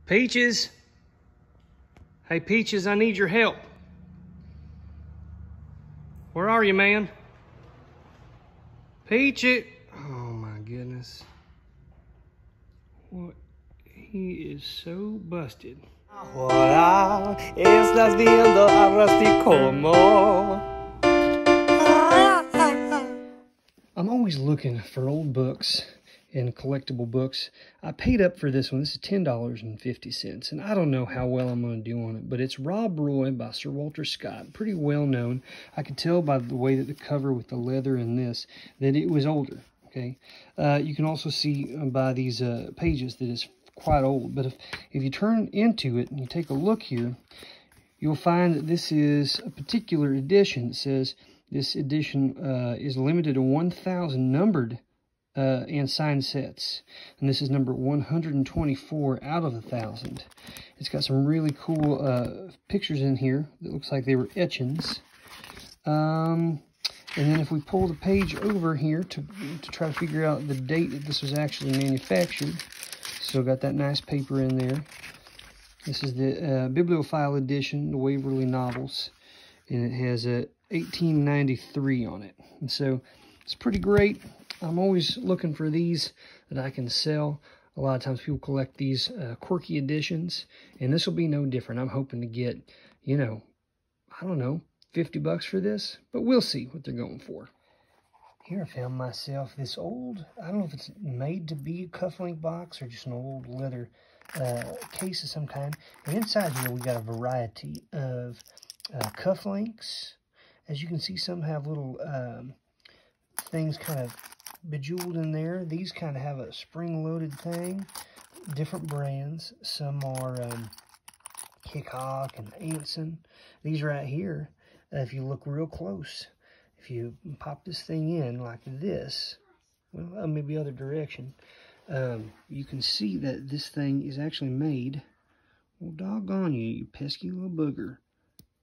Peaches? Hey, Peaches, I need your help. Where are you, man? Peaches! Oh my goodness. What? He is so busted. Ahora estás viendo ahora sí como. I'm always looking for old books and collectible books. I paid up for this one. This is $10.50, and I don't know how well I'm going to do on it, but it's Rob Roy by Sir Walter Scott. Pretty well known. I could tell by the way that the cover with the leather and this that it was older. Okay, you can also see by these pages that it's quite old. But if you turn into it and you take a look here, you'll find that this is a particular edition. It says this edition is limited to 1,000 numbered and signed sets, and this is number 124 out of 1,000. It's got some really cool pictures in here that looks like they were etchings. And then if we pull the page over here to try to figure out the date that this was actually manufactured, still got that nice paper in there. This is the bibliophile edition, the Waverly novels, and it has a 1893 on it. And so it's pretty great. I'm always looking for these that I can sell. A lot of times people collect these quirky editions, and this will be no different. I'm hoping to get, you know, I don't know, 50 bucks for this, but we'll see what they're going for. Here I found myself this old, I don't know if it's made to be a cufflink box or just an old leather case of some kind. And inside here we got a variety of cufflinks. As you can see, some have little things kind of bejeweled in there. These kind of have a spring-loaded thing. Different brands. Some are Hickok and Anson. These right here, if you look real close, if you pop this thing in like this, well, maybe other direction, you can see that this thing is actually made. Well, doggone you, you pesky little booger.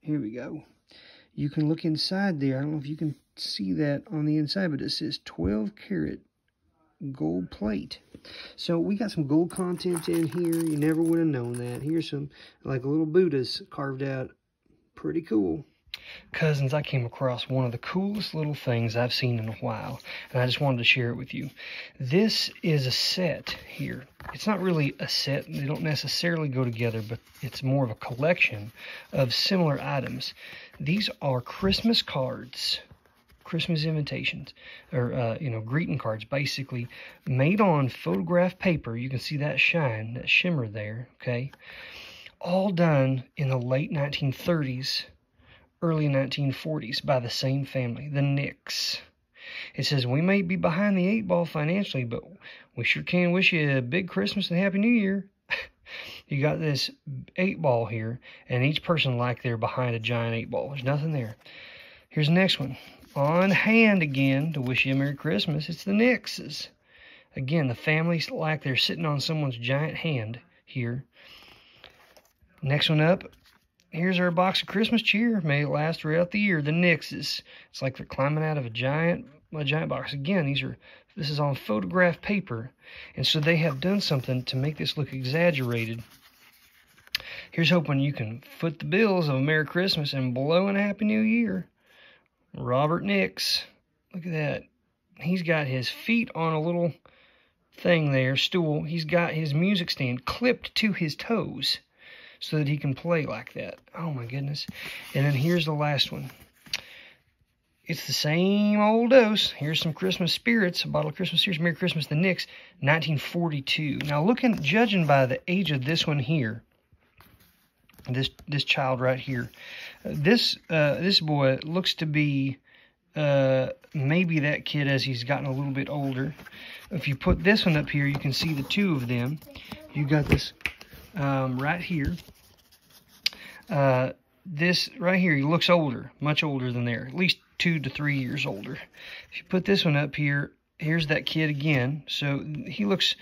Here we go. You can look inside there. I don't know if you can see that on the inside, but it says 12 karat gold plate. So we got some gold content in here. You never would have known that. Here's some like little Buddhas carved out. Pretty cool. Cousins, I came across one of the coolest little things I've seen in a while, and I just wanted to share it with you. This is a set here. It's not really a set. They don't necessarily go together, but it's more of a collection of similar items. These are Christmas cards, Christmas invitations, or, you know, greeting cards, basically, made on photograph paper. You can see that shine, that shimmer there, okay? All done in the late 1930s, early 1940s by the same family, the Nicks. It says, we may be behind the 8 ball financially, but we sure can wish you a big Christmas and Happy New Year. You got this 8 ball here, and each person like they're behind a giant 8 ball. There's nothing there. Here's the next one. On hand again to wish you a Merry Christmas. It's the Nickses. Again, the family's like they're sitting on someone's giant hand here. Next one up. Here's our box of Christmas cheer. May it last throughout the year. The Nickses. It's like they're climbing out of a giant box. Again, this is on photograph paper, and so they have done something to make this look exaggerated. Here's hoping you can foot the bills of a Merry Christmas and blow in a Happy New Year. Robert Nicks. Look at that. He's got his feet on a little thing there, stool. He's got his music stand clipped to his toes so that he can play like that. Oh my goodness. And then here's the last one. It's the same old dose. Here's some Christmas spirits, a bottle of Christmas spirits. Merry Christmas, the Nicks, 1942. Now, judging by the age of this one here, this child right here, this boy looks to be maybe that kid as he's gotten a little bit older. If you put this one up here, you can see the two of them. You got this right here. This right here, he looks older, much older than there, at least 2 to 3 years older. If you put this one up here, here's that kid again. So he looks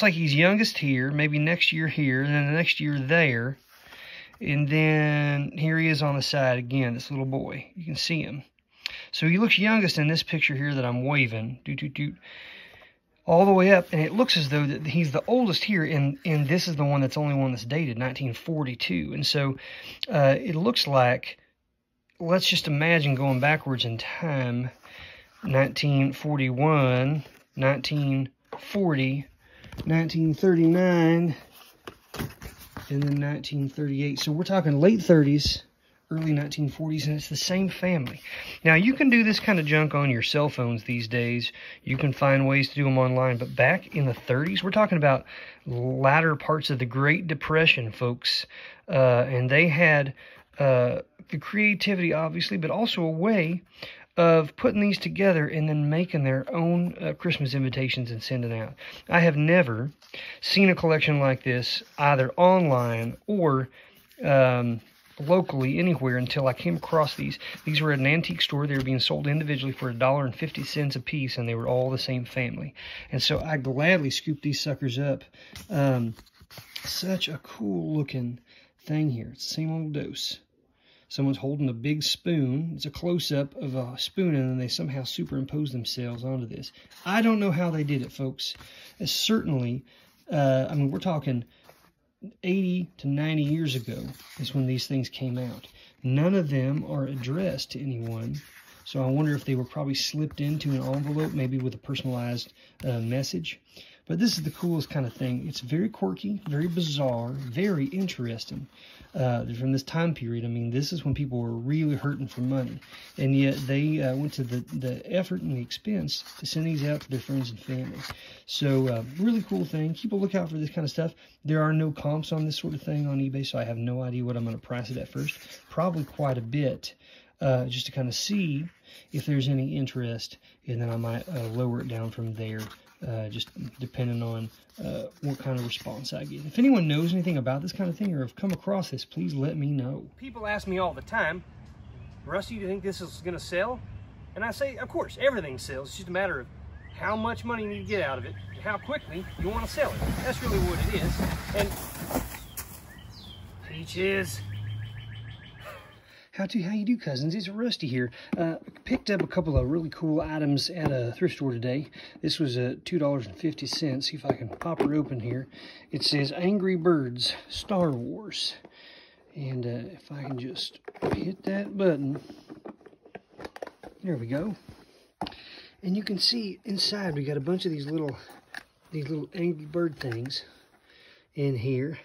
like he's youngest here, maybe next year here, and then the next year there. And then here he is on the side again, this little boy. You can see him. So he looks youngest in this picture here that I'm waving. all the way up, and it looks as though that he's the oldest here, and this is the one that's only one that's dated 1942. And so it looks like, let's just imagine going backwards in time, 1941, 1940, 1939, and then 1938. So we're talking late 30s, early 1940s, and it's the same family. Now, you can do this kind of junk on your cell phones these days. You can find ways to do them online, but back in the 30s, we're talking about latter parts of the Great Depression, folks, and they had the creativity, obviously, but also a way of putting these together and then making their own Christmas invitations and sending out. I have never seen a collection like this either online or locally anywhere until I came across these. These were at an antique store. They were being sold individually for $1.50 a piece, and they were all the same family. And so I gladly scooped these suckers up. Such a cool looking thing here. It's the same old dose. Someone's holding a big spoon. It's a close-up of a spoon, and then they somehow superimpose themselves onto this. I don't know how they did it, folks. It's certainly, I mean, we're talking 80 to 90 years ago is when these things came out. None of them are addressed to anyone, so I wonder if they were probably slipped into an envelope, maybe with a personalized message. But this is the coolest kind of thing. It's very quirky, very bizarre, very interesting. From this time period, I mean, this is when people were really hurting for money, and yet they went to the effort and the expense to send these out to their friends and family. So really cool thing. Keep a lookout for this kind of stuff. There are no comps on this sort of thing on eBay, so I have no idea what I'm going to price it at first. Probably quite a bit, just to kind of see if there's any interest, and then I might lower it down from there. Just depending on what kind of response I get. If anyone knows anything about this kind of thing or have come across this, please let me know. People ask me all the time, Rusty, do you think this is going to sell? And I say, of course, everything sells. It's just a matter of how much money you need to get out of it and how quickly you want to sell it. That's really what it is. And Peaches. How you do, cousins? It's Rusty here. Picked up a couple of really cool items at a thrift store today. This was $2.50. See if I can pop her open here. It says Angry Birds Star Wars. And if I can just hit that button. There we go. And you can see inside we got a bunch of these little Angry Bird things in here.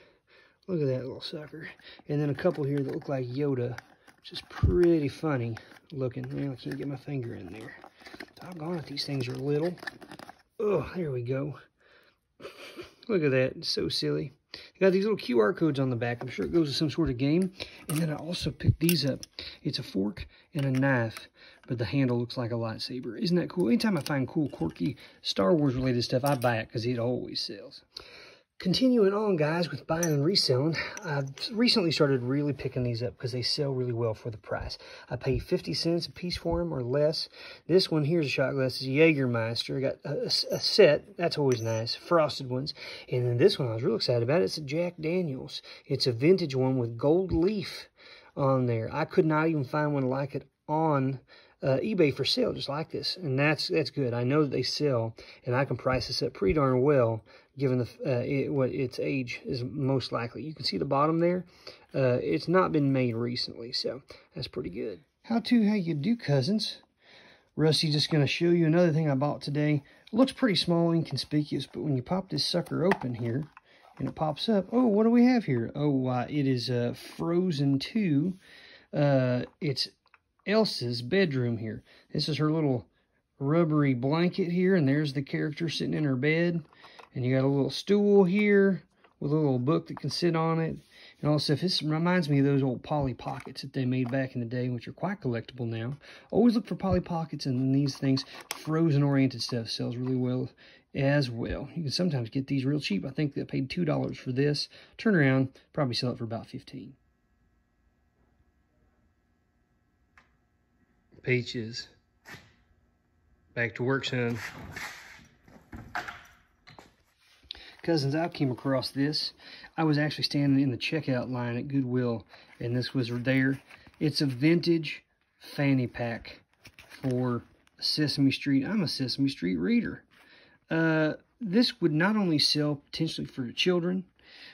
Look at that little sucker. And then a couple here that look like Yoda, which is pretty funny looking. Man, I can't get my finger in there. Doggone it, these things are little. Oh, there we go. Look at that, it's so silly. You got these little QR codes on the back. I'm sure it goes to some sort of game. And then I also picked these up. It's a fork and a knife, but the handle looks like a lightsaber. Isn't that cool? Anytime I find cool, quirky, Star Wars related stuff, I buy it because it always sells. Continuing on, guys, with buying and reselling, I've recently started really picking these up because they sell really well for the price. I pay 50 cents a piece for them or less. This one here's a shot glass. It's a Jägermeister. I got a set. That's always nice. Frosted ones. And then this one I was real excited about. It's a Jack Daniels. It's a vintage one with gold leaf on there. I could not even find one like it on eBay for sale, just like this, and that's good. I know that they sell, and I can price this up pretty darn well, given what its age is most likely. You can see the bottom there. It's not been made recently, so that's pretty good. How you do, cousins? Rusty's just going to show you another thing I bought today. It looks pretty small, inconspicuous, but when you pop this sucker open here, and it pops up, oh, what do we have here? Oh, it is Frozen 2. It's Elsa's bedroom here. This is her little rubbery blanket here, and there's the character sitting in her bed. And you got a little stool here with a little book that can sit on it and all this stuff. This reminds me of those old Polly Pockets that they made back in the day, which are quite collectible now. Always look for Polly Pockets, and these things, Frozen-oriented stuff, sells really well as well. You can sometimes get these real cheap. I think they paid $2 for this. Turn around, probably sell it for about $15. Peaches. Back to work, son. Cousins, I came across this. I was actually standing in the checkout line at Goodwill, and this was there. It's a vintage fanny pack for Sesame Street. I'm a Sesame Street reader. this would not only sell potentially for children,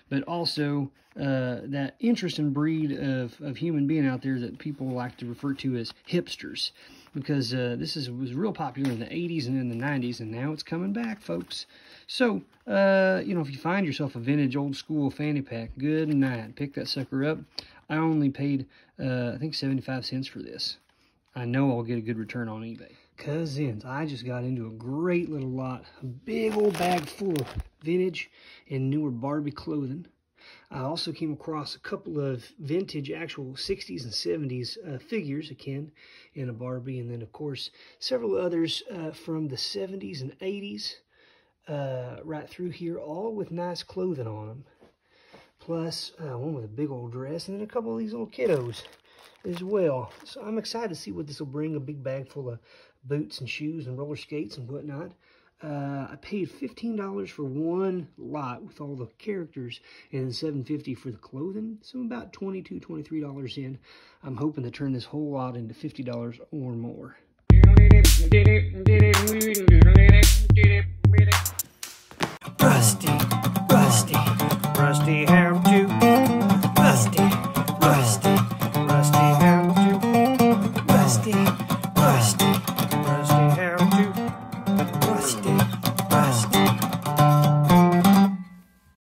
but also that interesting breed of human being out there that people like to refer to as hipsters, because was real popular in the 80s and in the 90s, and now it's coming back, folks. So, if you find yourself a vintage old school fanny pack, good night. Pick that sucker up. I only paid, I think 75 cents for this. I know I'll get a good return on eBay. Cousins, I just got into a great little lot, a big old bag full of vintage and newer Barbie clothing. I also came across a couple of vintage actual 60s and 70s figures, again, in a Barbie, and then, of course, several others from the 70s and 80s right through here, all with nice clothing on them. Plus, one with a big old dress, and then a couple of these little kiddos as well. So I'm excited to see what this will bring, a big bag full of boots and shoes and roller skates and whatnot. I paid $15 for one lot with all the characters, and $7.50 for the clothing. So about $22, $23 in. I'm hoping to turn this whole lot into $50 or more. Rusty, rusty, rusty how to. Rusty, rusty, rusty how to. Rusty, rusty.